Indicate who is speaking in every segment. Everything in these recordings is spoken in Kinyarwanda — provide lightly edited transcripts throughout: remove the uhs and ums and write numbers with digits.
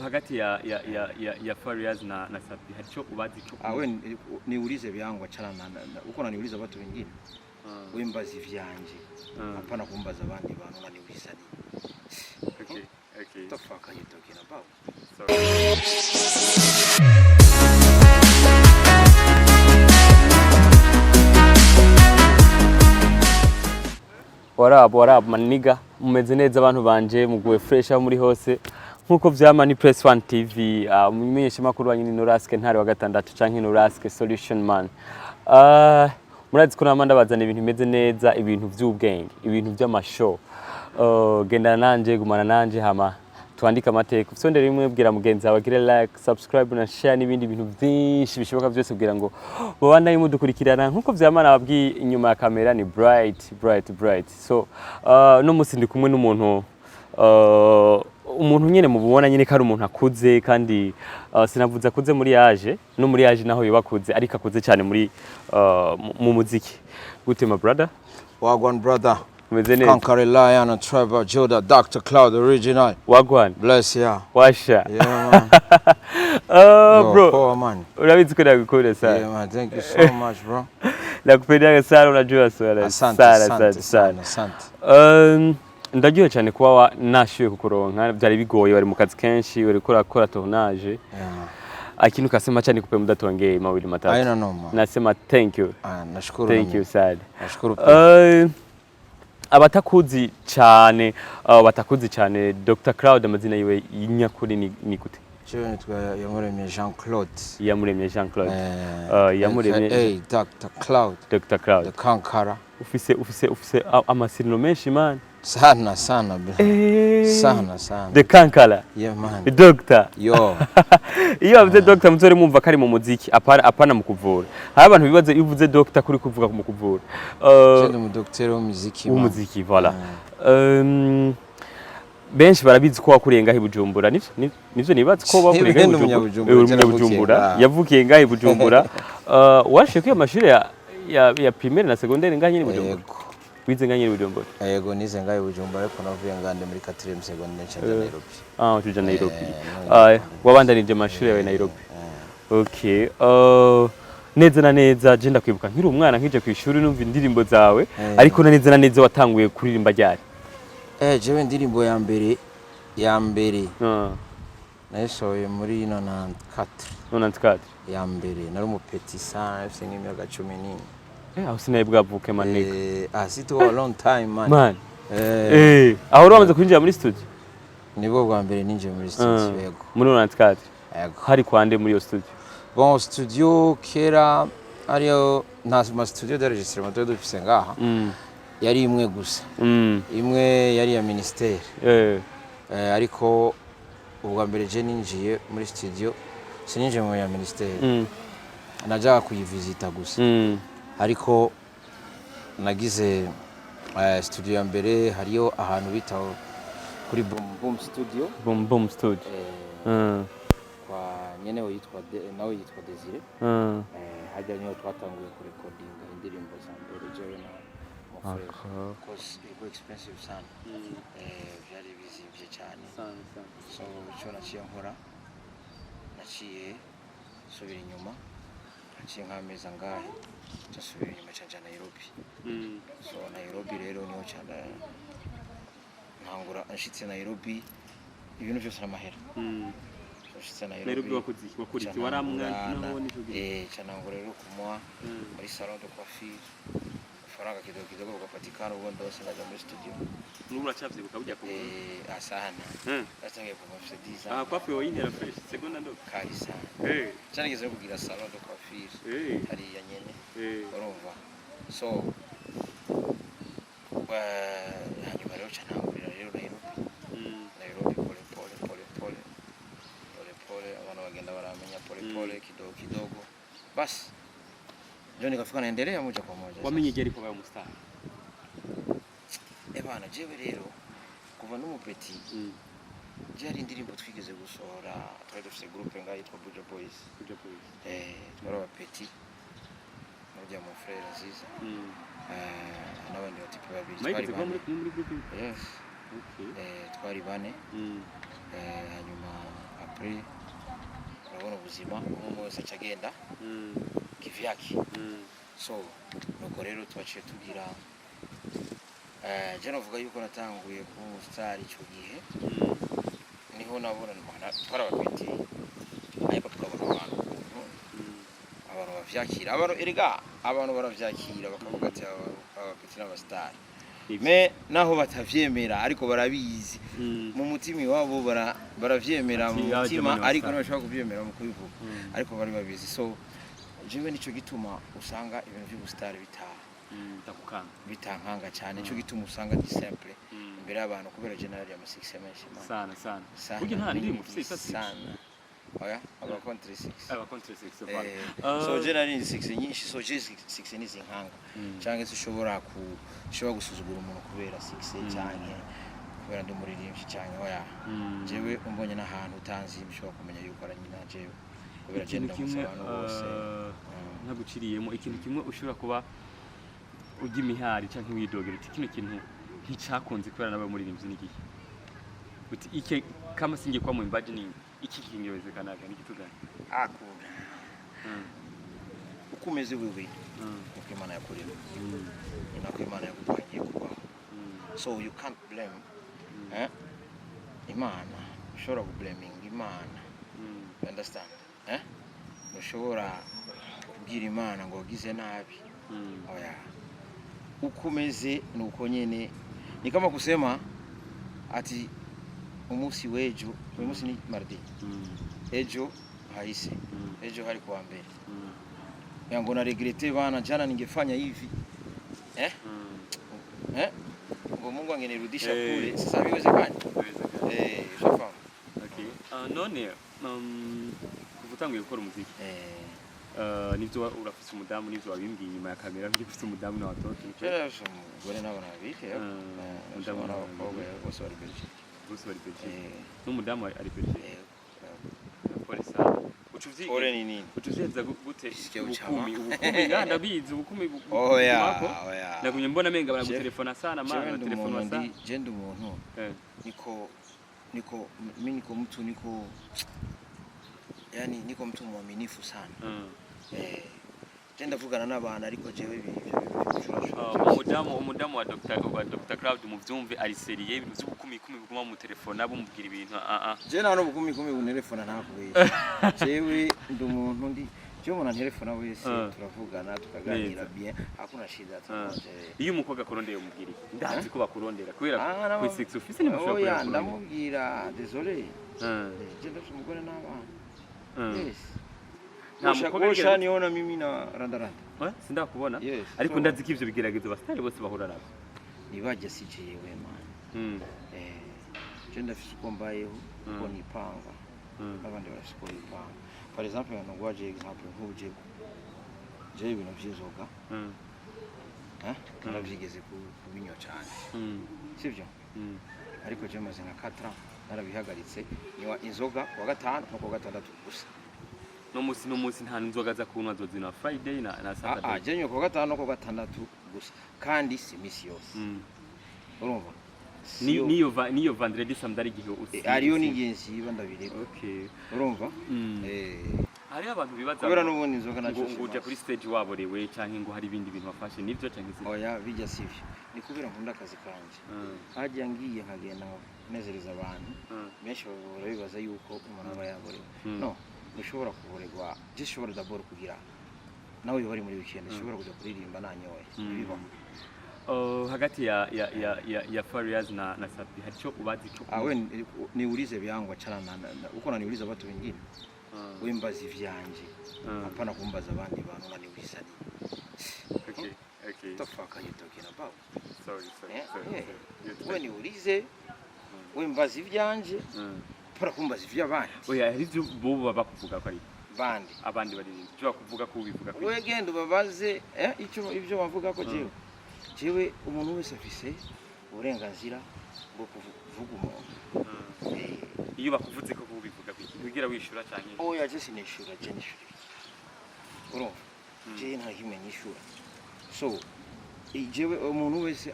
Speaker 1: Hagati ya Fariaz na Safi haricho ubazi cyo
Speaker 2: we niulize vyangu achana na uko unaniuliza watu wengine wewe mbazi vyanje hapana kumbaza abandi bantu unaniuliza nini.
Speaker 1: Okay.
Speaker 2: The fuck are you talking about?
Speaker 1: What up maniga mumeze neza abantu banje muguwe fresh aho muri hose nkuko vyama ni Press 1 TV mumenyesha makuru wanyine Noraske ntare wa gatandatu canke Noraske solution man. Murazi ko namanda bazana ibintu bimeze neza, ibintu vy'ubwenge, ibintu by'amashow. Genda nanje gumana nanje hama twandika amateka. Ufite rimwe bwira mugenzi wawe gire like, subscribe na share n'ibindi bintu byinshi bishoboka byose kugira ngo babana yimudukurikirana nkuko vyama nababwiye inyuma ya kamera ni bright. So no musi ndi kumwe n'umuntu umuntu nyene mubona nyene kari umuntu akuze kandi sinavuze akuze muri age no muri age naho yobakuze ariko akuze cyane muri mu muziki. Gute my brother?
Speaker 2: Wagwan brother.
Speaker 1: Conquer
Speaker 2: Lion and Trevor Joda Dr. Cloud original.
Speaker 1: Wagwan.
Speaker 2: Bless ya.
Speaker 1: Washa.
Speaker 2: Yeah man.
Speaker 1: Bro.
Speaker 2: Poor man.
Speaker 1: Urabizi ko ndagukunda sana.
Speaker 2: Yeah man, thank you so much bro.
Speaker 1: Nakupenda sana unajua sana.
Speaker 2: Asante.
Speaker 1: Ndagiye cyane kuba nashuye kukuronka byari bigoye bari mu kazi kenshi bari gukora tournage.
Speaker 2: Yeah.
Speaker 1: Akintu kasema cyane kupe mudatongeye mawili matatu.
Speaker 2: I don't know man.
Speaker 1: Nasema thank you.
Speaker 2: Nashukuru.
Speaker 1: Thank you sad.
Speaker 2: Nashukuru.
Speaker 1: Abatakuzi cyane Dr. Cloud amazina yiwe yinyakuri ni gute?
Speaker 2: Cyo nitwa Yamuremye Jean Claude.
Speaker 1: Yamuremye Jean Claude.
Speaker 2: Yamuremye Dr. Cloud.
Speaker 1: Dr. Cloud.
Speaker 2: The Conqueror.
Speaker 1: Ufise amasirino menshi man.
Speaker 2: Sana bro. Sana.
Speaker 1: The Conqueror.
Speaker 2: Yeah man.
Speaker 1: The Doctor.
Speaker 2: Yo.
Speaker 1: Iyo avuze Doctor muzore mumva kari mu muziki apana mu kuvura. Hari abantu bibaze iyo uvuze Doctor kuri kuvuga mu kuvura.
Speaker 2: Je mu docteur wo muziki.
Speaker 1: Umuziki voilà. Benshi barabizi ko wakuriye ngahe Bujumbura nivyo nibaze ko wakuriye ngahe Bujumbura yavukiye ngahe Bujumbura washe ko amashuri ya primaire na secondaire ngahe Bujumbura wize ngahe Bujumbura
Speaker 2: yego nize ngahe Bujumbura ariko navuye ngande muri 4e secondaire cya Nairobi
Speaker 1: tuja Nairobi wabandanije amashuri yawe Nairobi okay neza na neza je ndakwibuka nkiri umwana nkije ku ishuri numva indirimbo zawe ariko neza na neza watanguye kuririmba ryari
Speaker 2: jewe indirimbo ya mbere nayisohoye muri 94 ya mbere nari umupeti sana afite nk'imyaka 10
Speaker 1: aho sinaye bwavuke maneka
Speaker 2: sito a long time
Speaker 1: man aho uramaze kwinjira muri studio
Speaker 2: nibo bwa mbere ninjiye muri studio yego
Speaker 1: muri 94
Speaker 2: yego
Speaker 1: hari kwande muri yo studio
Speaker 2: bon studio kera ariyo nta studio d'enregistrement dufise ngaha yari imwe gusa imwe yari ya ministère ariko ubwa mbere je ninjiye muri studio sininje mu ya ministère naja kuyivisita gusa ariko nagize studio ya mbere hariyo ahantu bitaho kuri boom studio kwa nyene yitwa nawe yitwa Desire hajya niho twatanguye ku recording indirimbo za mbere jewe na because it was expensive sana very busy cyane so cyo naciye nkora naciye subira inyuma naciye nkameza ngahe cyasubira inyuma cyane Nairobi so Nairobi rero niho cyane ntangura anshitse Nairobi ibintu byose n'amahera anshitse
Speaker 1: Nairobi wakuriki waramwana
Speaker 2: cyane ngo rero kumwa muri salon de coiffure faranga kidogo ugapatikana ubundi wose naja muri studio
Speaker 1: nubura cyavyibuka bujya ku
Speaker 2: asana atangiye kuva fediza
Speaker 1: coiffure yoyinera fresh seconda ndo
Speaker 2: kahisa cyane ngeze kugira salon de coiffure hari ya nyene urumva so hanyuma rero cyane ngurira rero Nairobi pole abantu bagenda baramenya pole kidogo basi ndio nikafika naendelea moja kwa moja.
Speaker 1: Wamenye geri kwa mstar.
Speaker 2: Bana jewe rero kuva n'umupeti. Jari indirimbo twigeze gusohora twari dufite groupe ngaho yitwa Buja Boys. Twari abapeti. Mujya mu frère Aziza. N'abandi batipe babiri twari bane. Yes. Okay. Twari bane. Hanyuma après urabona ubuzima umwe wese acagenda kivyaki so nuko rero twaciye tugira je navuga yuko natanguye ku star ico gihe niho nabona twarabakwiti ariko tukabona abantu bavyakira abantu baravyakira bakavuga ati abakwiti n'abastar me naho batavyemera ariko barabizi mu mutima wabo baravyemera mu mutima ariko ntibashaka kuvyemera mu kubivuga ariko bari babizi so jewe nico gituma usanga ibintu by'ubustar bitankanga cyane nico gituma usanga di simple imbere y'abantu kubera general ya masix menshi
Speaker 1: sana burya nta ndirimbo ufite
Speaker 2: sana oya aba country 6
Speaker 1: so
Speaker 2: general 6 nyinshi so 6 ni zinkanga cyangwa se ushobora gusuzugura umuntu kubera 6 cyane kubera ndi muririmbyi cyane oya jewe umbonye n'ahantu utanzi bishobora kumenya yuko ari nyina jewe kubera genda mu abantu bose
Speaker 1: ntaguciriyemo ikintu kimwe ushobora kuba ujya imihari cyangwa widogera uti kino kintu nticakunze kubera nawe muririmbyi n'igihe uti iki kama singiye kwa mu imagining iki kingewezekanaga n'igitugana
Speaker 2: akunda ukumeze wewe uko Imana yakurema inako Imana yagupangiye kubaho so you can't blame Imana ushobora kublaming Imana you understand ushobora kubwira Imana ngo wagize nabi oya ukumeze nuko nyene ni kama kusema ati umunsi wejo uyu munsi ni mardi ejo haise ejo hari kwa mbere yango na regrete bana jana ningefanya hivi ngo Mungu angenirudisha kule sasa biwezekani unafahamu
Speaker 1: okay none kuvutanguye gukora umuziki nivyo urafise umudamu nivyo wabimbwiye nyuma ya kamera ngi ufise umudamu na watoto
Speaker 2: cyera gore nabona bike umudamu na bakobwa bose bari Belgique
Speaker 1: n'umudamu ari Belgique pole sana ucuvyiga
Speaker 2: pole nini
Speaker 1: ucuvyiza gute ubukumi nganda bizi ubukumi
Speaker 2: oya
Speaker 1: nagumye mbona menga baragutelefona sana mana telefona sana
Speaker 2: genda umuntu niko mimi niko mtu niko yani niko mtu mwaminifu sana genda vugana n'abantu ariko jewe umudamu wa Dr Claude mu vyumve ari seriye ibintu by'ubukumi biguma mu telefone abo mubwira ibintu je nta no bukumi mu telefone ntakuye jewe ndi umuntu ndi je umuntu telefone wese turavugana tukaganira bien hakuna shida tunaje
Speaker 1: iyo umukobwa kurondeye umubwira ndazi ko bakurondera kubera ku 6 office ni mushobora
Speaker 2: oya ndamubwira désolé je ndafite umugore n'abana yes nta mukobwa ushani yona mimi na randaranda
Speaker 1: sindakubona ariko ndazi ko ivyo bigeragezo bastari bose bahura nabo
Speaker 2: nibaje sijewe man je ndafite uko mbayeho uko nipanga abandi barashiko ipanga par exemple nongwaje example nk'uje je ibintu vyizoga naravyigeze kubinyo cyane sivyo ariko je maze nka 4 ans narabihagaritse niwa inzoga wa gatanu no ku gatandatu gusa
Speaker 1: no musi nta nzoga za kunwa zozina Friday na Saturday
Speaker 2: je nyo ku gatanu no ku gatandatu gusa kandi si misi yose urumva
Speaker 1: niyo vendredi samedi gihe usi
Speaker 2: ariyo n'ingenzi bandabireka
Speaker 1: okay
Speaker 2: urumva
Speaker 1: hari abantu bibaza
Speaker 2: kubera n'ubundi inzoga naco
Speaker 1: ngo uje kuri stage waborewe canke ngo hari ibindi bintu wafashe nivyo canke se
Speaker 2: oya bijya sivyo ni kubera nkunda akazi kanje haje ngiye nkagenda nezereza abantu benshi barabibaza yuko umuntu aba yaborewe no ushobora kuboregwa gishobora d'abord kugira nawe bari muri weekend ushobora kuja kuririmba nanyoye bibaho
Speaker 1: hagati ya Farias na Safi haricho ubazi cyo
Speaker 2: niulize vyangwa chana uko naniuliza watu wengine wimbazi vyanje hapana kumbaza abandi bantu naniuliza ni
Speaker 1: okay
Speaker 2: the fuck are you talking about
Speaker 1: sorry
Speaker 2: wewe niulize wimbazi vyanje para kumbaza vy'abandi
Speaker 1: oya hivyo bo bakuvuga ko ari
Speaker 2: bandi
Speaker 1: abandi bari cyo kuvuga ko ubivuga ko
Speaker 2: wewe genda babaze ivyo bavuga ko jewe umuntu wese afise uburenganzira bwo kuvuga umuntu
Speaker 1: iyo bakuvuze ko ubivuga kugira wishura cyane
Speaker 2: oya je sinishura je nishura urumva je nta kimwe nishura so jewe umuntu wese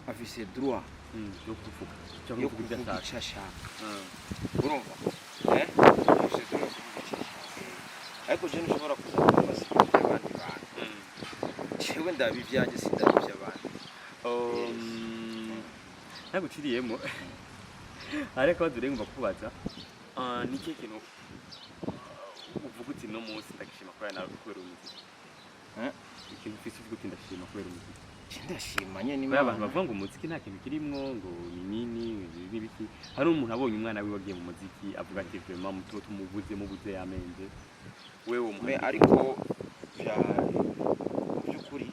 Speaker 2: afise droit
Speaker 1: yo kuvuga cyangwa kuvuga
Speaker 2: cyashaka urumva ndabivyaje sindabivya abantu
Speaker 1: naguciriyemo ariko badurenga kubaza niki kintu uvuga uti no munsi ndagishima kubera nawe kubera umuziki ikintu ufise uvuga uti ndashima kubera umuziki
Speaker 2: ndashima nyene
Speaker 1: ni abantu bavuga ngo umuziki nta kintu kirimwo ngo ni nini n'ibiki hari umuntu abonye umwana wiwe wagiye mu muziki avuga ati vraiment muto mubuze yamenje wewe umuntu
Speaker 2: ariko bya byukuri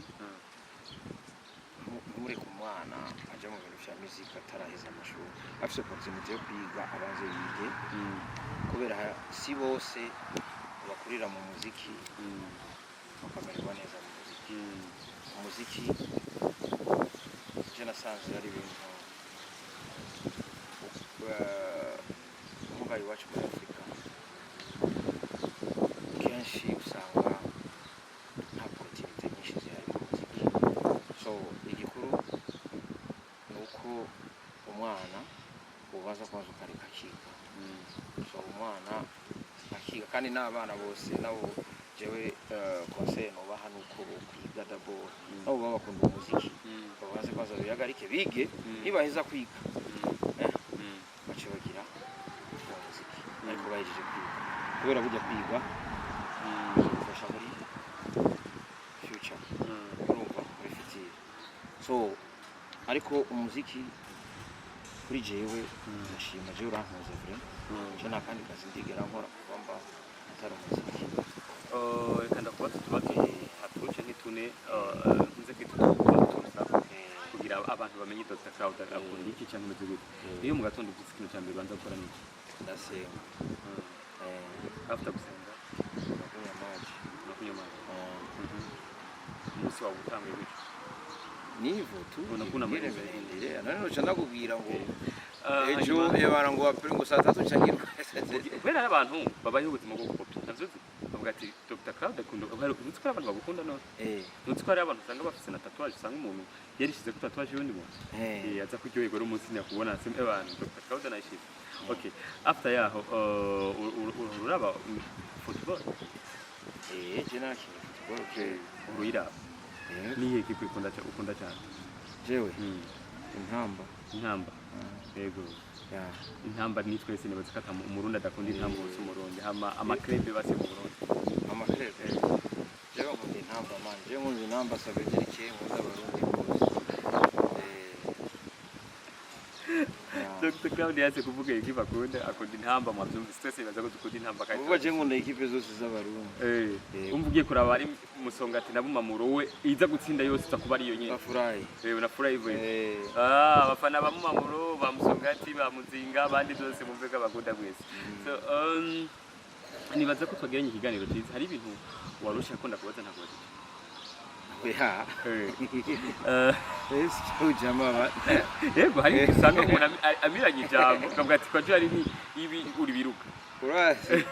Speaker 2: muri ku mwana aje mu bintu bya muziki ataraheza amashuri afise opportunity yo kwiga abanze yige kubera si bose bakurira mu muziki bakamererwa neza mu muziki umuziki je nasanze ari ibintu mugaye iwacu muri Afrika kenshi usanga nta opportunity nyinshi zihari mu muziki so igikuru ni uko umwana ubaza kwanza ukareka akiga so umwana akiga kandi n'abana bose nabo jewe conseil nobaha nuko kwiga d'abord nabo baba bakunda umuziki babaze kwanza bihagarike bige nibaheza kwiga bace bagira umuziki ariko bahejeje kwiga kubera burya kwiga bizofasha muri future urumva muri future so ariko umuziki kuri jewe ndashima jewe urankoze vraiment je nta kandi kazi ndigera nkora kuva mba atari umuziki
Speaker 1: reka ndakuba tutubake hatuce nk'itune nze kwituza kugira abantu bamenye Dr Claude akunda iki cyangwa imeze gute iyo mu gatondo ufite ikintu cya mbere banza gukora niki
Speaker 2: ndasenga
Speaker 1: after gusenga nakunywa amazi umunsi wawe utanguye gutyo
Speaker 2: nivo tu
Speaker 1: unakuna
Speaker 2: mbere none no cyana kubwira ngo ejo ebara ngo apere ngo saa 3 cyangirwa
Speaker 1: kubera abantu babayeho ubuzima bwo gukopya navyozi bavuga ati Dr Claude akunda uzi ko abantu bagukunda none uzi ko hari abantu usanga bafite na tatuage usanga umuntu yarishize ko tatuage y'undi muntu aza kuryoherwa n'umunsi nyakubona aseme abantu Dr Claude nayishize okay after yaho uraba football
Speaker 2: je nakina football
Speaker 1: uruyiraba niye kipe ukunda cyane
Speaker 2: jewe intamba
Speaker 1: yego intamba ni twese nibaza kata umurundi adakunda intamba wose umurundi hama amakrebe base mu Burundi
Speaker 2: amakrebe jewe nkunda intamba man jewe nkunda intamba sabegerike nkunda abarundi bose
Speaker 1: Dr Claude yase kuvuga ikipe akunda intamba mwabyumvise twese nibaza ko dukunda intamba kandi
Speaker 2: ubwo je nkunda ikipe zose z'abarundi
Speaker 1: umvugiye kuraba ari musongati na bumamuro we iza gutsinda yose utakuba ari yo nyine
Speaker 2: bafurayi
Speaker 1: unafurahi wewe abafana ba mumamuro ba musongati ba muzinga abandi zose mumvega bagunda gwese so nibaza ko twageranye ikiganiro cyiza hari ibintu warusha akunda kubaza ntakubaza yego hari usanga umuntu amiranye ijambo akavuga ati kwaje ari ibi uri biruka
Speaker 2: urazi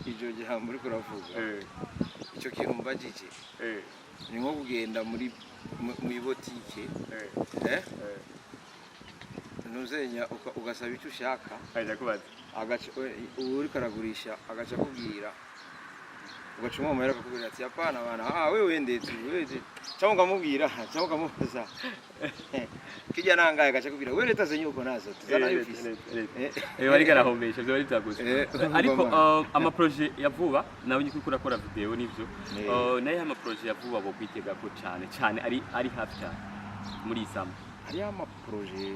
Speaker 2: ijo jambo uri kuravuga icyo kintu mbajije ni nko kugenda muri botike ntuzenya ugasaba icyo ushaka
Speaker 1: ajya kubaza
Speaker 2: uri karagurisha agaca kubwira ugacuma amahera akakubwira ati apana bana wewe ndetse wewe cyangwa ngamubwira cyangwa ngamubaza kijya nangaye agaca kubwira wewe leta zenyuko nazo tuzana yufise
Speaker 1: bari karahombesha byo bari byaguze ariko ama projet ya vuba nawe nyiko kurakora video nivyo naye ama projet ya vuba bo kwitega ko cyane ari hafi cyane muri isama
Speaker 2: hari ama projet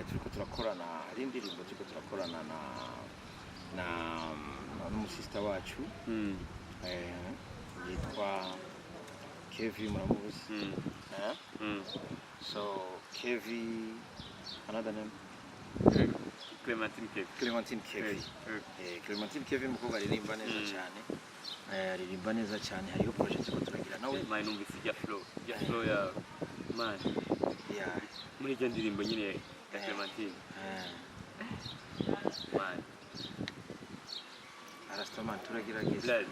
Speaker 2: turiko turakorana hari indirimbo turiko turakorana na n'umusista wacu yitwa Kevi muramuzi so Kevi another name
Speaker 1: Clementine Kevi
Speaker 2: Clementine Kevi mukobwa aririmba neza cyane aririmba neza cyane hariyo project ko turagira nawe
Speaker 1: mine numvise ya flow ya man muri iyo ndirimbo nyine ya Clementine man
Speaker 2: Arastoman turagerageza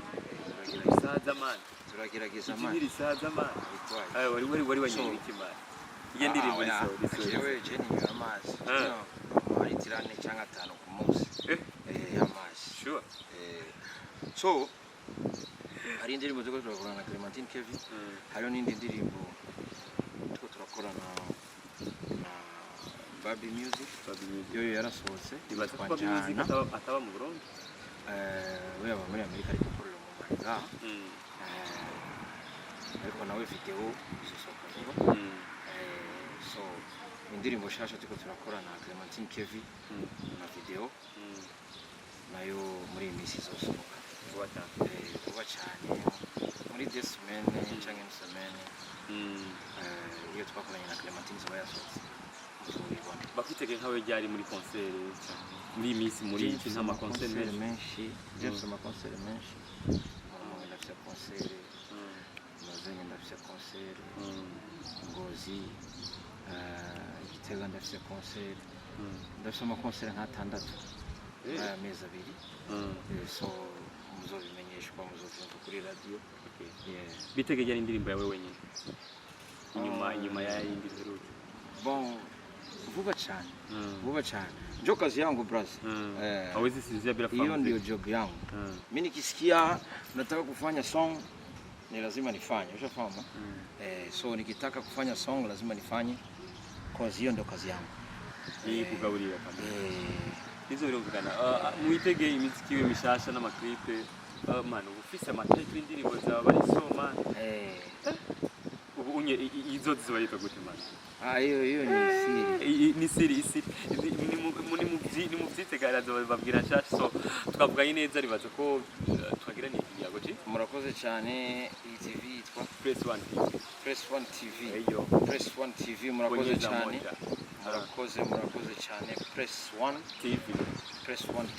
Speaker 1: man
Speaker 2: turagerageza man
Speaker 1: risaza man wari wanyiri kimana iyo ndirimbo riso
Speaker 2: yewe je ni amazi ari tirane cyangwa 5 ku munsi amazi
Speaker 1: sure
Speaker 2: so hari indirimbo zo turakorana na Clementine Kevin hariho n'indi ndirimbo two turakorana na Baby Music yo yarasohotse
Speaker 1: ibaza ko Baby Music ataba mu Burundi
Speaker 2: we aba muri Amerika ariko akorera mu Rwanda ariko nawe video zisohoka vuba so indirimbo shasha tuko turakorana na Clementine Kevin na video nayo muri misi zosohoka vuba cyane muri this semaine cyangwa in semaine iyo twakoranye na Clementine zo yasohotse
Speaker 1: bakitege nkawe ryari muri concert muri misi muri iki ntama concert
Speaker 2: menshi James ama concert menshi muri ndafite concert mazenye ndafite concert Ngozi Gitega ndafite concert ndafite ama concert nka 6 amezi abiri so muzobimenyeshwa muzovyumva kuri radio
Speaker 1: bitege ryari indirimbo yawe wenyine inyuma ya yindi ziruti
Speaker 2: bon vuba cyane ndio kazi yangu brother
Speaker 1: hawezi sinzia bila fahamu
Speaker 2: hiyo ndio job yangu mimi nikisikia nataka kufanya song ni lazima nifanye ushafahamu so nikitaka kufanya song lazima nifanye kwa hiyo ndio kazi yangu
Speaker 1: ni kugaburira kabisa hizo birumvikana muitege imiziki we mishasha n'amaklipe man ufise amateka indirimbo zaba bari so man ubu unye izo zibayita gute man
Speaker 2: hiyo
Speaker 1: ni siri ni mubyitegaragaza babwira nshasha so twavuganye neza ribaza ko twagira ni ikiyago ki
Speaker 2: murakoze cyane iyi TV yitwa Press 1 TV
Speaker 1: eyo
Speaker 2: Press 1 TV murakoze cyane murakoze cyane Press 1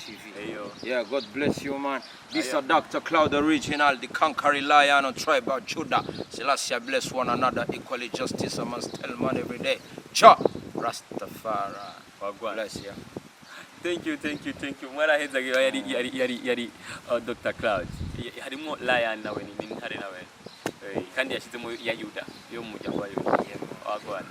Speaker 2: TV
Speaker 1: eyo
Speaker 2: yeah God bless you man this is Dr. Cloud original the conquering lion of tribe of Judah Selassie bless one another equally justice I must tell man every day cha Rastafari bless you
Speaker 1: thank you mwaraheza yari Dr. Cloud harimo lion nawe ni ntare nawe kandi yashizemo ya Yuda yo mu muryango wa Yuda wagwana